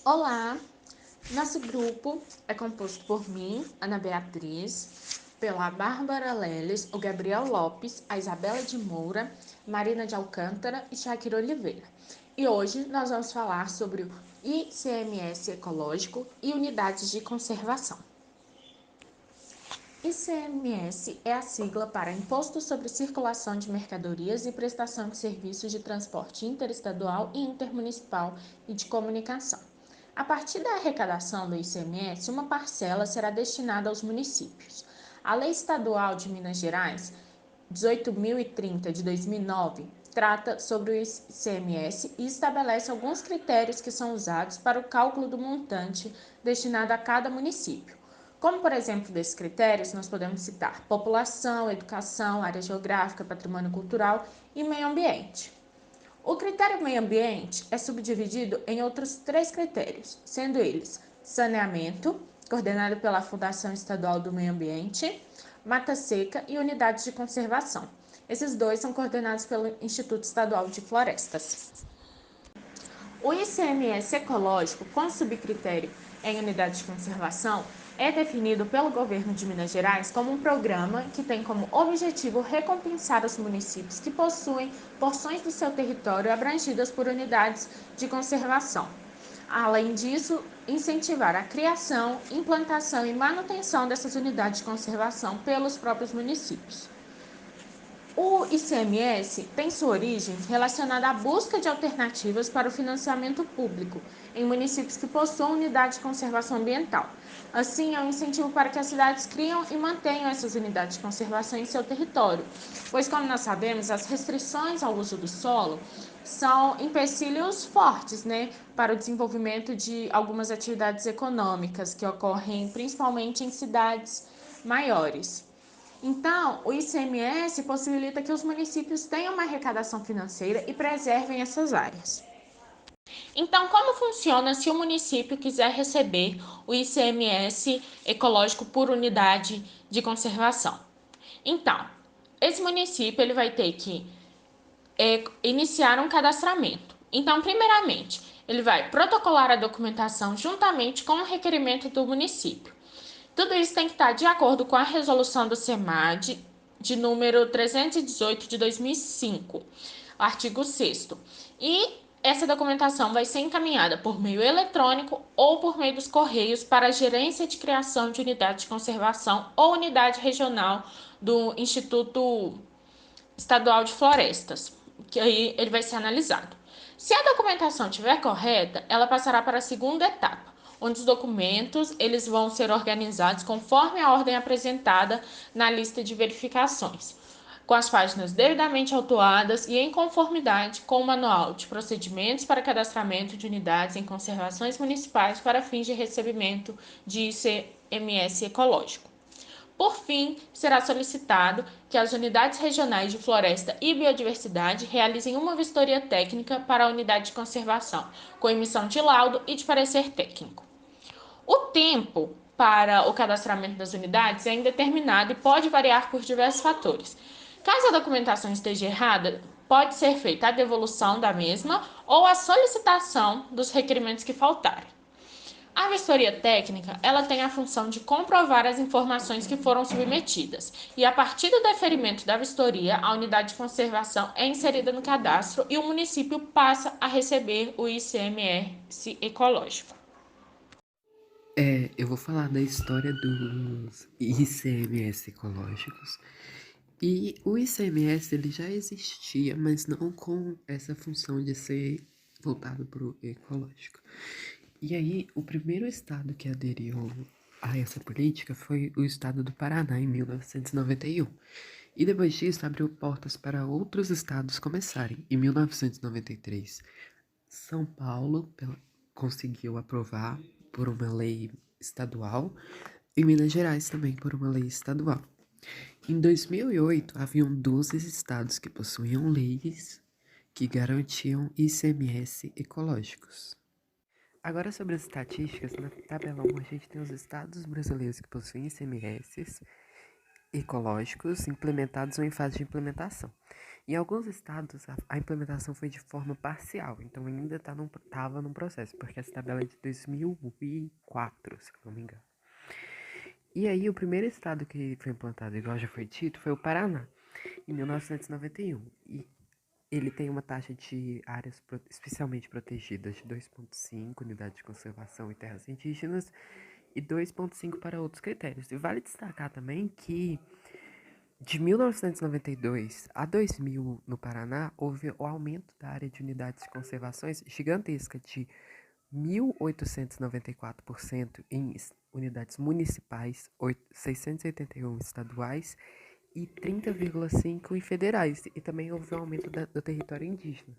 Olá, nosso grupo é composto por mim, Ana Beatriz, pela Bárbara Leles, o Gabriel Lopes, a Isabela de Moura, Marina de Alcântara e Shakira Oliveira. E hoje nós vamos falar sobre o ICMS ecológico e unidades de conservação. ICMS é a sigla para Imposto sobre Circulação de Mercadorias e Prestação de Serviços de Transporte Interestadual e Intermunicipal e de Comunicação. A partir da arrecadação do ICMS, uma parcela será destinada aos municípios. A Lei Estadual de Minas Gerais, 18.030 de 2009, trata sobre o ICMS e estabelece alguns critérios que são usados para o cálculo do montante destinado a cada município. Como, por exemplo, desses critérios, nós podemos citar população, educação, área geográfica, patrimônio cultural e meio ambiente. O critério meio ambiente é subdividido em outros 3 critérios, sendo eles saneamento, coordenado pela Fundação Estadual do Meio Ambiente, mata seca e unidades de conservação. Esses 2 são coordenados pelo Instituto Estadual de Florestas. O ICMS ecológico, com subcritério em unidade de conservação, é definido pelo governo de Minas Gerais como um programa que tem como objetivo recompensar os municípios que possuem porções do seu território abrangidas por unidades de conservação. Além disso, incentivar a criação, implantação e manutenção dessas unidades de conservação pelos próprios municípios. O ICMS tem sua origem relacionada à busca de alternativas para o financiamento público em municípios que possuam unidade de conservação ambiental. Assim, é um incentivo para que as cidades criam e mantenham essas unidades de conservação em seu território, pois, como nós sabemos, as restrições ao uso do solo são empecilhos fortes, para o desenvolvimento de algumas atividades econômicas que ocorrem principalmente em cidades maiores. Então, o ICMS possibilita que os municípios tenham uma arrecadação financeira e preservem essas áreas. Então, como funciona se o município quiser receber o ICMS ecológico por unidade de conservação? Então, esse município ele vai ter que iniciar um cadastramento. Então, primeiramente, ele vai protocolar a documentação juntamente com o requerimento do município. Tudo isso tem que estar de acordo com a resolução do SEMAD de número 318 de 2005, artigo 6º. E essa documentação vai ser encaminhada por meio eletrônico ou por meio dos correios para a Gerência de Criação de Unidade de Conservação ou Unidade Regional do Instituto Estadual de Florestas, que aí ele vai ser analisado. Se a documentação estiver correta, ela passará para a segunda etapa, onde os documentos eles vão ser organizados conforme a ordem apresentada na lista de verificações, com as páginas devidamente autuadas e em conformidade com o Manual de Procedimentos para Cadastramento de Unidades em Conservações Municipais para fins de recebimento de ICMS ecológico. Por fim, será solicitado que as unidades regionais de floresta e biodiversidade realizem uma vistoria técnica para a unidade de conservação, com emissão de laudo e de parecer técnico. O tempo para o cadastramento das unidades é indeterminado e pode variar por diversos fatores. Caso a documentação esteja errada, pode ser feita a devolução da mesma ou a solicitação dos requerimentos que faltarem. A vistoria técnica, ela tem a função de comprovar as informações que foram submetidas e, a partir do deferimento da vistoria, a unidade de conservação é inserida no cadastro e o município passa a receber o ICMS ecológico. Eu vou falar da história dos ICMS ecológicos. E o ICMS ele já existia, mas não com essa função de ser voltado para o ecológico. E aí, o primeiro estado que aderiu a essa política foi o estado do Paraná, em 1991. E depois disso, abriu portas para outros estados começarem. Em 1993, São Paulo conseguiu aprovar por uma lei estadual e Minas Gerais também por uma lei estadual. Em 2008, haviam 12 estados que possuíam leis que garantiam ICMS ecológicos. Agora, sobre as estatísticas, na tabela 1 a gente tem os estados brasileiros que possuem ICMS ecológicos implementados ou em fase de implementação. Em alguns estados, a implementação foi de forma parcial, então ainda estava num processo, porque essa tabela é de 2004, se não me engano. E aí, o primeiro estado que foi implantado, igual já foi dito, foi o Paraná, em 1991. E ele tem uma taxa de áreas especialmente protegidas de 2,5 unidades de conservação e terras indígenas e 2,5 para outros critérios. E vale destacar também que de 1992 a 2000 no Paraná houve o aumento da área de unidades de conservações gigantesca de 1.894% em unidades municipais, 681 estaduais e 30,5% em federais. E também houve um aumento do território indígena.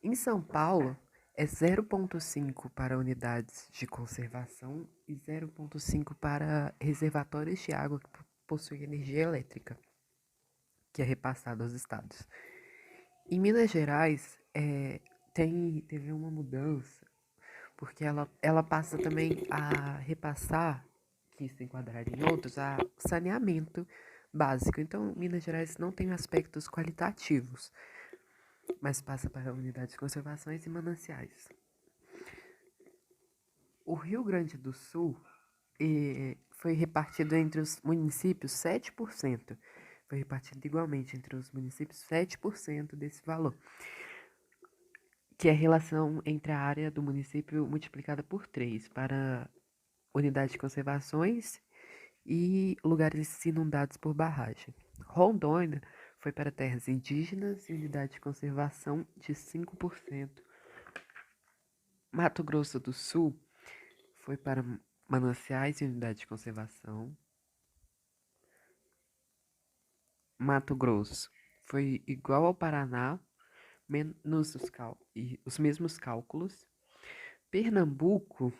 Em São Paulo, é 0,5 para unidades de conservação e 0,5 para reservatórios de água que possuem energia elétrica, que é repassada aos estados. Em Minas Gerais, teve uma mudança, porque ela passa também a repassar, que se enquadraria em outros, a saneamento básico. Então, Minas Gerais não tem aspectos qualitativos, mas passa para unidades de conservações e mananciais. O Rio Grande do Sul foi repartido entre os municípios 7%. Foi repartido igualmente entre os municípios 7% desse valor, que é a relação entre a área do município multiplicada por 3 para unidade de conservações e lugares inundados por barragem. Rondônia foi para terras indígenas e unidade de conservação de 5%. Mato Grosso do Sul foi para mananciais e unidade de conservação. Mato Grosso foi igual ao Paraná, menos os mesmos cálculos. Pernambuco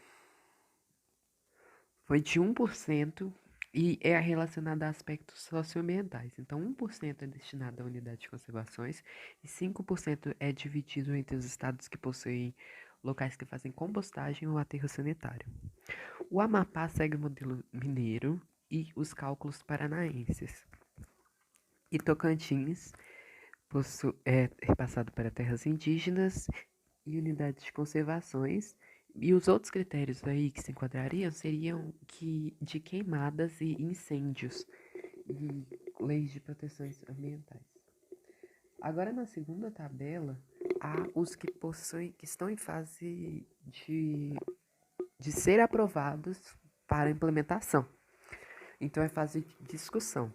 foi de 1% e é relacionado a aspectos socioambientais. Então, 1% é destinado à unidade de conservações e 5% é dividido entre os estados que possuem locais que fazem compostagem ou aterro sanitário. O Amapá segue o modelo mineiro e os cálculos paranaenses. E Tocantins é repassado para terras indígenas e unidades de conservações. E os outros critérios aí que se enquadrariam seriam de queimadas e incêndios e leis de proteções ambientais. Agora, na segunda tabela, há os que estão em fase de ser aprovados para implementação. Então, é fase de discussão.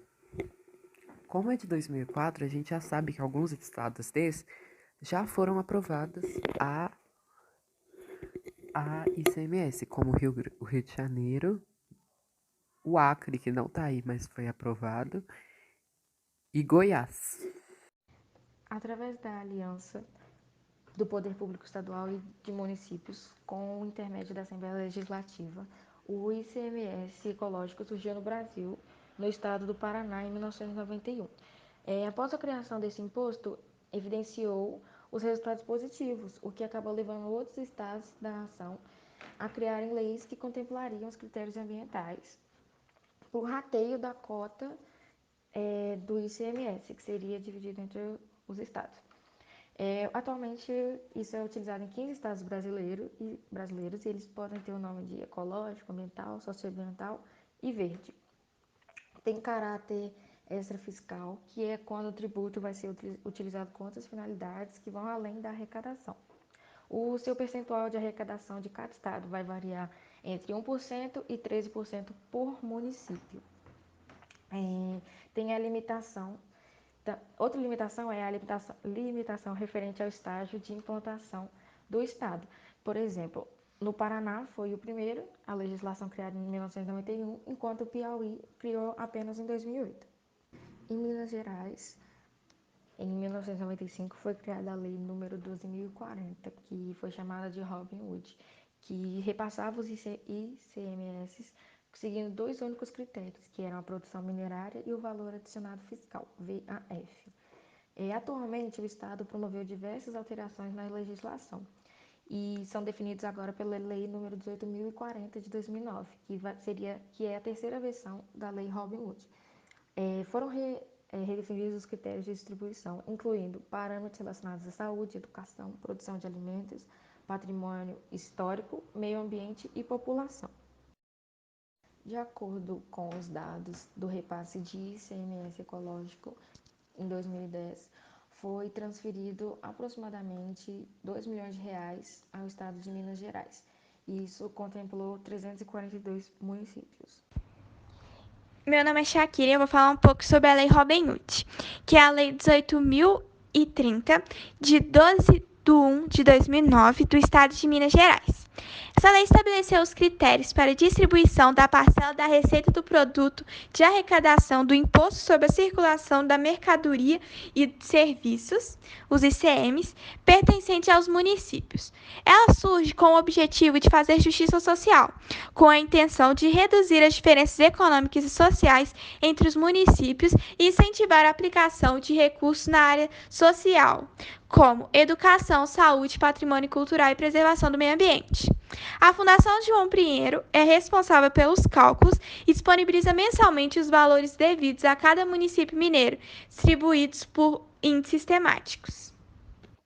Como é de 2004, a gente já sabe que alguns estados desses já foram aprovados a ICMS, como o Rio de Janeiro, o Acre, que não tá aí, mas foi aprovado, e Goiás. Através da aliança do Poder Público Estadual e de municípios, com o intermédio da Assembleia Legislativa, o ICMS ecológico surgiu no Brasil, no estado do Paraná, em 1991. Após a criação desse imposto, evidenciou os resultados positivos, o que acabou levando outros estados da nação a criarem leis que contemplariam os critérios ambientais, o rateio da cota do ICMS, que seria dividido entre os estados. Atualmente, isso é utilizado em 15 estados brasileiros e eles podem ter o nome de ecológico, ambiental, socioambiental e verde. Tem caráter extrafiscal, que é quando o tributo vai ser utilizado com outras finalidades que vão além da arrecadação. O seu percentual de arrecadação de cada estado vai variar entre 1% e 13% por município. Tem a limitação. Outra limitação é a limitação referente ao estágio de implantação do estado. Por exemplo, no Paraná foi o primeiro, a legislação criada em 1991, enquanto o Piauí criou apenas em 2008. Em Minas Gerais, em 1995 foi criada a lei número 12.040, que foi chamada de Robin Hood, que repassava os ICMS seguindo dois únicos critérios, que eram a produção minerária e o valor adicionado fiscal, VAF. Atualmente, o Estado promoveu diversas alterações na legislação e são definidos agora pela Lei número 18.040 de 2009, que é a terceira versão da Lei Robin Hood. Foram redefinidos os critérios de distribuição, incluindo parâmetros relacionados à saúde, educação, produção de alimentos, patrimônio histórico, meio ambiente e população. De acordo com os dados do repasse de ICMS ecológico, em 2010, foi transferido aproximadamente R$ 2 milhões ao estado de Minas Gerais. Isso contemplou 342 municípios. Meu nome é Shakira e eu vou falar um pouco sobre a Lei Robin Hood, que é a Lei 18.030, de 12/1/2009, do Estado de Minas Gerais. Essa lei estabeleceu os critérios para a distribuição da parcela da receita do produto de arrecadação do Imposto sobre a Circulação da Mercadoria e Serviços, os ICMs, pertencentes aos municípios. Ela surge com o objetivo de fazer justiça social, com a intenção de reduzir as diferenças econômicas e sociais entre os municípios e incentivar a aplicação de recursos na área social, como educação, saúde, patrimônio cultural e preservação do meio ambiente. A Fundação João Pinheiro é responsável pelos cálculos e disponibiliza mensalmente os valores devidos a cada município mineiro, distribuídos por índices temáticos.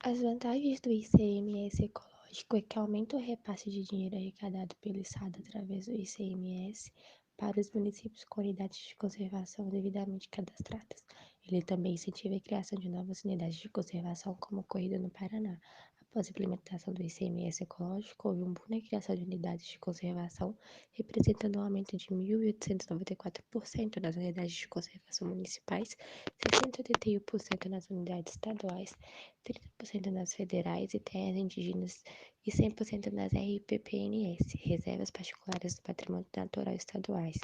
As vantagens do ICMS ecológico é que aumenta o repasse de dinheiro arrecadado pelo Estado através do ICMS para os municípios com unidades de conservação devidamente cadastradas. Ele também incentiva a criação de novas unidades de conservação, como ocorrido no Paraná. Após a implementação do ICMS ecológico, houve um boom na criação de unidades de conservação, representando um aumento de 1.894% nas unidades de conservação municipais, 681% nas unidades estaduais, 30% nas federais e terras indígenas e 100% nas RPPNS, Reservas Particulares do Patrimônio Natural Estaduais.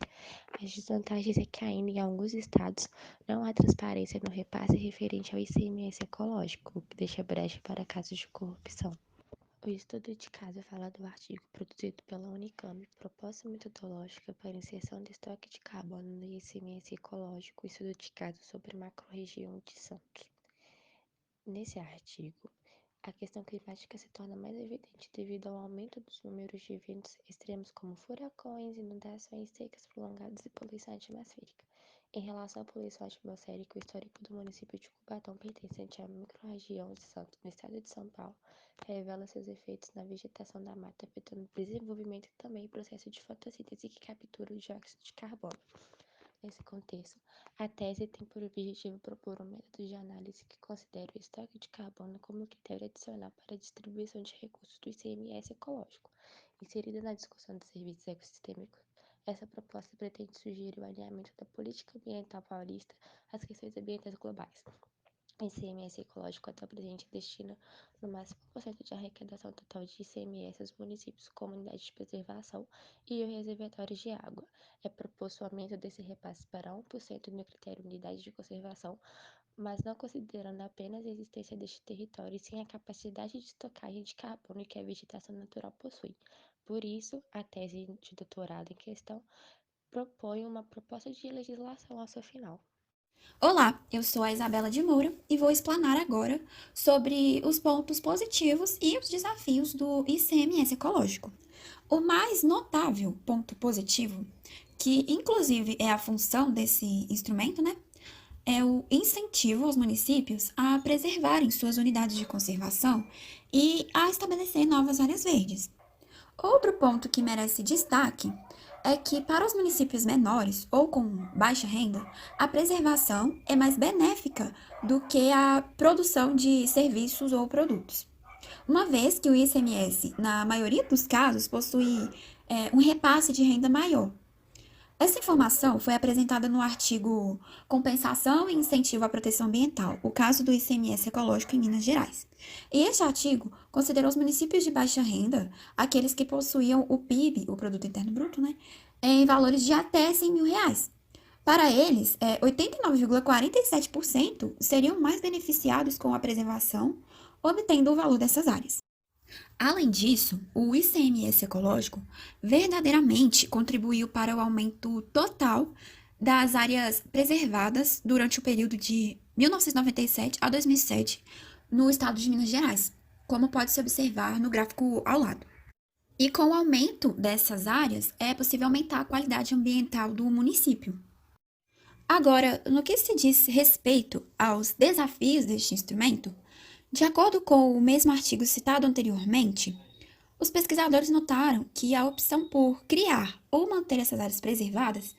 As desvantagens é que ainda em alguns estados não há transparência no repasse referente ao ICMS ecológico, o que deixa brecha para casos de corrupção. O estudo de caso fala do artigo produzido pela Unicamp, Proposta Metodológica para Inserção de Estoque de Carbono no ICMS Ecológico, estudo de caso sobre macro-região de Santos. Nesse artigo, a questão climática se torna mais evidente devido ao aumento dos números de eventos extremos como furacões, inundações, secas prolongadas e poluição atmosférica. Em relação à poluição atmosférica, o histórico do município de Cubatão, pertencente à microrregião de Santos, no estado de São Paulo, revela seus efeitos na vegetação da mata, afetando o desenvolvimento e também o processo de fotossíntese que captura o dióxido de carbono. Nesse contexto, a tese tem por objetivo propor um método de análise que considere o estoque de carbono como critério adicional para a distribuição de recursos do ICMS ecológico. Inserida na discussão dos serviços ecossistêmicos, essa proposta pretende sugerir o alinhamento da política ambiental paulista às questões ambientais globais. O ICMS ecológico até o presente destina no máximo 1% de arrecadação total de ICMS aos municípios, comunidades de preservação e reservatórios de água. É proposto o aumento desse repasse para 1% no critério unidade de conservação, mas não considerando apenas a existência deste território, e sim a capacidade de estocagem de carbono que a vegetação natural possui. Por isso, a tese de doutorado em questão propõe uma proposta de legislação ao seu final. Olá, eu sou a Isabela de Moura e vou explanar agora sobre os pontos positivos e os desafios do ICMS ecológico. O mais notável ponto positivo, que inclusive é a função desse instrumento, é o incentivo aos municípios a preservarem suas unidades de conservação e a estabelecer novas áreas verdes. Outro ponto que merece destaque é que, para os municípios menores ou com baixa renda, a preservação é mais benéfica do que a produção de serviços ou produtos. Uma vez que o ICMS, na maioria dos casos, possui um repasse de renda maior. Essa informação foi apresentada no artigo Compensação e Incentivo à Proteção Ambiental, o caso do ICMS ecológico em Minas Gerais. E este artigo considerou os municípios de baixa renda, aqueles que possuíam o PIB, o Produto Interno Bruto, em valores de até R$100 mil. Para eles, 89,47% seriam mais beneficiados com a preservação, obtendo o valor dessas áreas. Além disso, o ICMS ecológico verdadeiramente contribuiu para o aumento total das áreas preservadas durante o período de 1997 a 2007 no estado de Minas Gerais, como pode-se observar no gráfico ao lado. E com o aumento dessas áreas, é possível aumentar a qualidade ambiental do município. Agora, no que se diz respeito aos desafios deste instrumento, de acordo com o mesmo artigo citado anteriormente, os pesquisadores notaram que a opção por criar ou manter essas áreas preservadas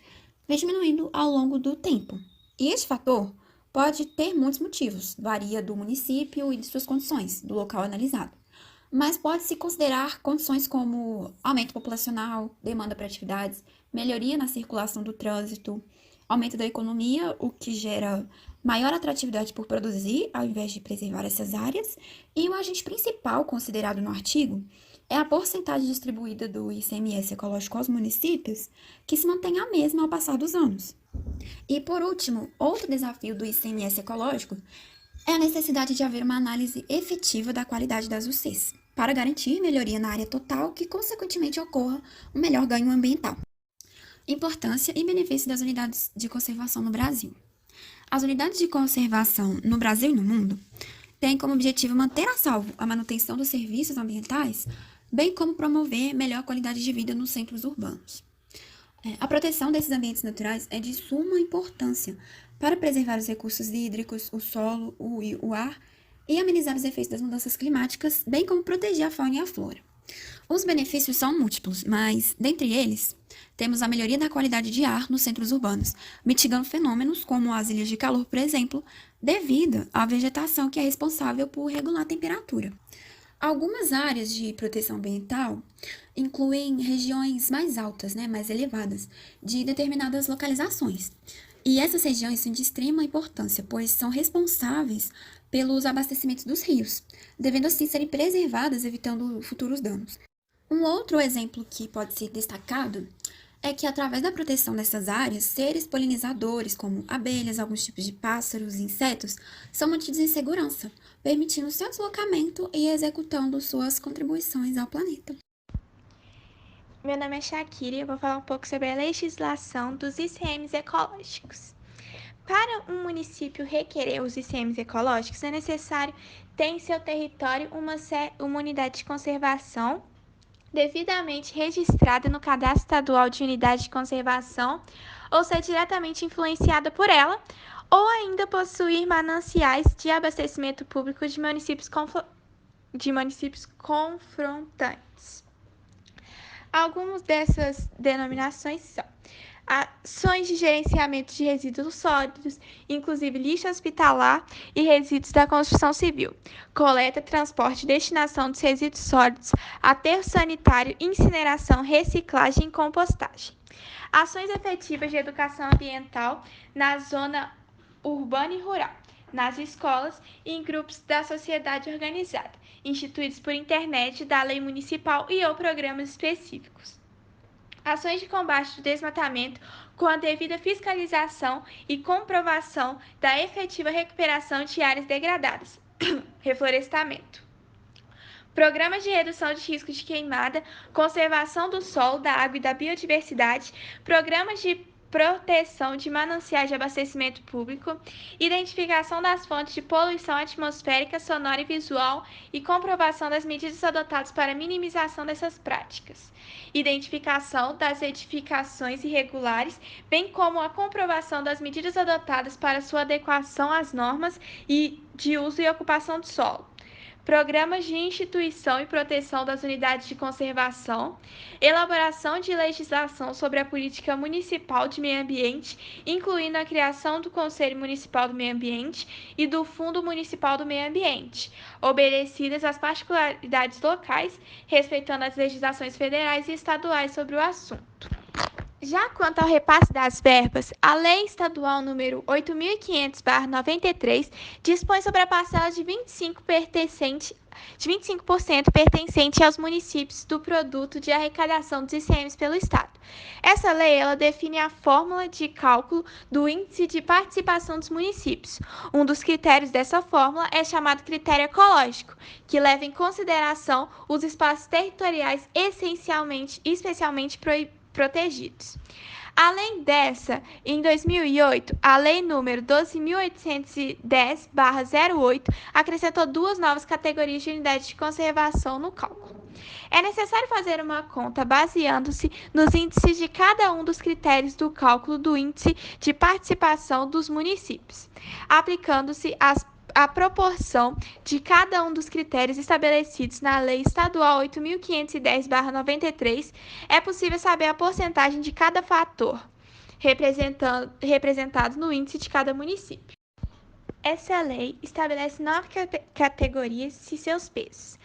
vem diminuindo ao longo do tempo. E este fator pode ter muitos motivos, varia do município e de suas condições, do local analisado. Mas pode-se considerar condições como aumento populacional, demanda para atividades, melhoria na circulação do trânsito, aumento da economia, o que gera maior atratividade por produzir, ao invés de preservar essas áreas. E o agente principal considerado no artigo é a porcentagem distribuída do ICMS ecológico aos municípios, que se mantém a mesma ao passar dos anos. E, por último, outro desafio do ICMS ecológico é a necessidade de haver uma análise efetiva da qualidade das UCs, para garantir melhoria na área total que, consequentemente, ocorra um melhor ganho ambiental. Importância e benefício das unidades de conservação no Brasil. As unidades de conservação no Brasil e no mundo têm como objetivo manter a salvo a manutenção dos serviços ambientais, bem como promover melhor qualidade de vida nos centros urbanos. A proteção desses ambientes naturais é de suma importância para preservar os recursos hídricos, o solo, o ar e amenizar os efeitos das mudanças climáticas, bem como proteger a fauna e a flora. Os benefícios são múltiplos, mas, dentre eles, temos a melhoria da qualidade de ar nos centros urbanos, mitigando fenômenos como as ilhas de calor, por exemplo, devido à vegetação que é responsável por regular a temperatura. Algumas áreas de proteção ambiental incluem regiões mais altas, mais elevadas, de determinadas localizações. E essas regiões são de extrema importância, pois são responsáveis pelos abastecimentos dos rios, devendo assim serem preservadas, evitando futuros danos. Um outro exemplo que pode ser destacado é que, através da proteção dessas áreas, seres polinizadores, como abelhas, alguns tipos de pássaros e insetos, são mantidos em segurança, permitindo seu deslocamento e executando suas contribuições ao planeta. Meu nome é Shakira e eu vou falar um pouco sobre a legislação dos ICMs ecológicos. Para um município requerer os ICMs ecológicos, é necessário ter em seu território uma unidade de conservação devidamente registrada no Cadastro Estadual de Unidade de Conservação ou ser diretamente influenciada por ela, ou ainda possuir mananciais de abastecimento público de municípios confrontantes. Algumas dessas denominações são ações de gerenciamento de resíduos sólidos, inclusive lixo hospitalar e resíduos da construção civil, coleta, transporte e destinação dos resíduos sólidos, aterro sanitário, incineração, reciclagem e compostagem. Ações efetivas de educação ambiental na zona urbana e rural, nas escolas e em grupos da sociedade organizada, instituídos por intermédio da lei municipal e ou programas específicos. Ações de combate ao desmatamento com a devida fiscalização e comprovação da efetiva recuperação de áreas degradadas. Reflorestamento. Programas de redução de risco de queimada, conservação do solo, da água e da biodiversidade, programas de proteção de mananciais de abastecimento público, identificação das fontes de poluição atmosférica, sonora e visual e comprovação das medidas adotadas para minimização dessas práticas, identificação das edificações irregulares, bem como a comprovação das medidas adotadas para sua adequação às normas de uso e ocupação do solo. Programas de instituição e proteção das unidades de conservação, elaboração de legislação sobre a política municipal de meio ambiente, incluindo a criação do Conselho Municipal do Meio Ambiente e do Fundo Municipal do Meio Ambiente, obedecidas às particularidades locais, respeitando as legislações federais e estaduais sobre o assunto. Já quanto ao repasse das verbas, a Lei Estadual número 8.500/93 dispõe sobre a parcela de 25% pertencente aos municípios do produto de arrecadação dos ICMs pelo Estado. Essa lei ela define a fórmula de cálculo do índice de participação dos municípios. Um dos critérios dessa fórmula é chamado critério ecológico, que leva em consideração os espaços territoriais especialmente protegidos. Além dessa, em 2008, a Lei nº 12.810/08 acrescentou 2 novas categorias de unidade de conservação no cálculo. É necessário fazer uma conta baseando-se nos índices de cada um dos critérios do cálculo do índice de participação dos municípios, aplicando-se a proporção de cada um dos critérios estabelecidos na Lei Estadual 8.510/93, é possível saber a porcentagem de cada fator representado no índice de cada município. Essa lei estabelece 9 categorias e seus pesos.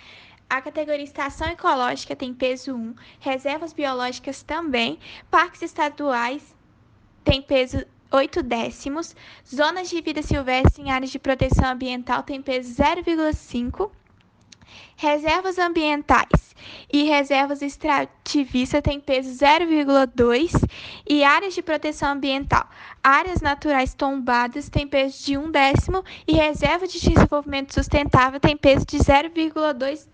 A categoria Estação Ecológica tem peso 1, reservas biológicas também, parques estaduais tem peso 8 décimos, zonas de vida silvestre em áreas de proteção ambiental tem peso 0,5, reservas ambientais e reservas extrativistas tem peso 0,2 e áreas de proteção ambiental, áreas naturais tombadas tem peso de 1 décimo e reserva de desenvolvimento sustentável tem peso de 0,2.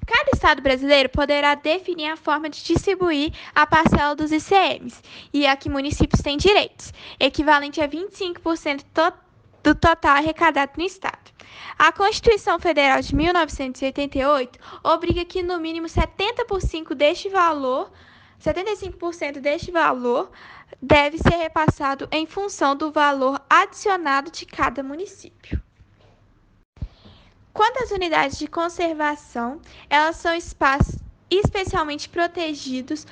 Cada estado brasileiro poderá definir a forma de distribuir a parcela dos ICMs e a que municípios têm direitos, equivalente a 25% do total arrecadado no estado. A Constituição Federal de 1988 obriga que no mínimo 75% deste valor deve ser repassado em função do valor adicionado de cada município. Quanto às unidades de conservação, elas são espaços especialmente protegidos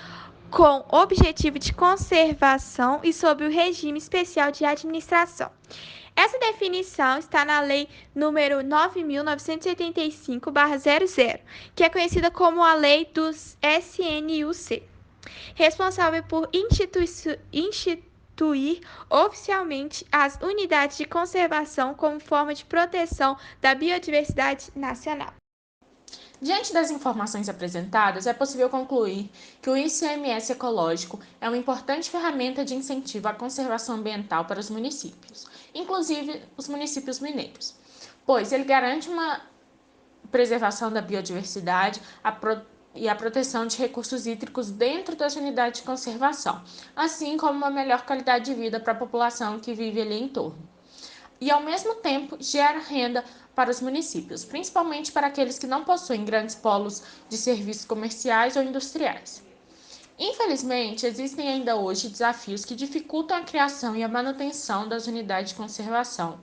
com objetivo de conservação e sob o regime especial de administração. Essa definição está na Lei nº 9.985/00, que é conhecida como a Lei dos SNUC, responsável por instituir oficialmente as unidades de conservação como forma de proteção da biodiversidade nacional. Diante das informações apresentadas, é possível concluir que o ICMS ecológico é uma importante ferramenta de incentivo à conservação ambiental para os municípios, inclusive os municípios mineiros, pois ele garante uma preservação da biodiversidade e a proteção de recursos hídricos dentro das unidades de conservação, assim como uma melhor qualidade de vida para a população que vive ali em torno. E, ao mesmo tempo, gera renda para os municípios, principalmente para aqueles que não possuem grandes polos de serviços comerciais ou industriais. Infelizmente, existem ainda hoje desafios que dificultam a criação e a manutenção das unidades de conservação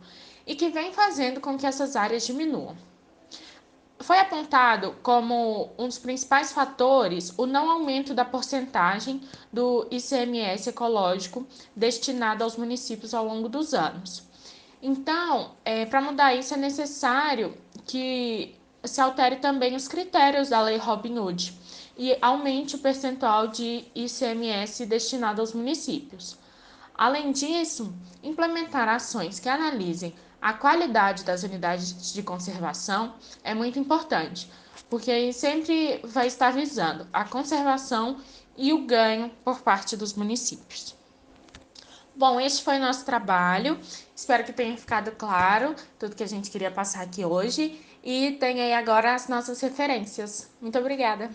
e que vêm fazendo com que essas áreas diminuam. Foi apontado como um dos principais fatores o não aumento da porcentagem do ICMS ecológico destinado aos municípios ao longo dos anos. Então, para mudar isso, é necessário que se altere também os critérios da Lei Robin Hood e aumente o percentual de ICMS destinado aos municípios. Além disso, implementar ações que analisem a qualidade das unidades de conservação é muito importante, porque aí sempre vai estar visando a conservação e o ganho por parte dos municípios. Bom, este foi o nosso trabalho. Espero que tenha ficado claro tudo que a gente queria passar aqui hoje e tenha aí agora as nossas referências. Muito obrigada!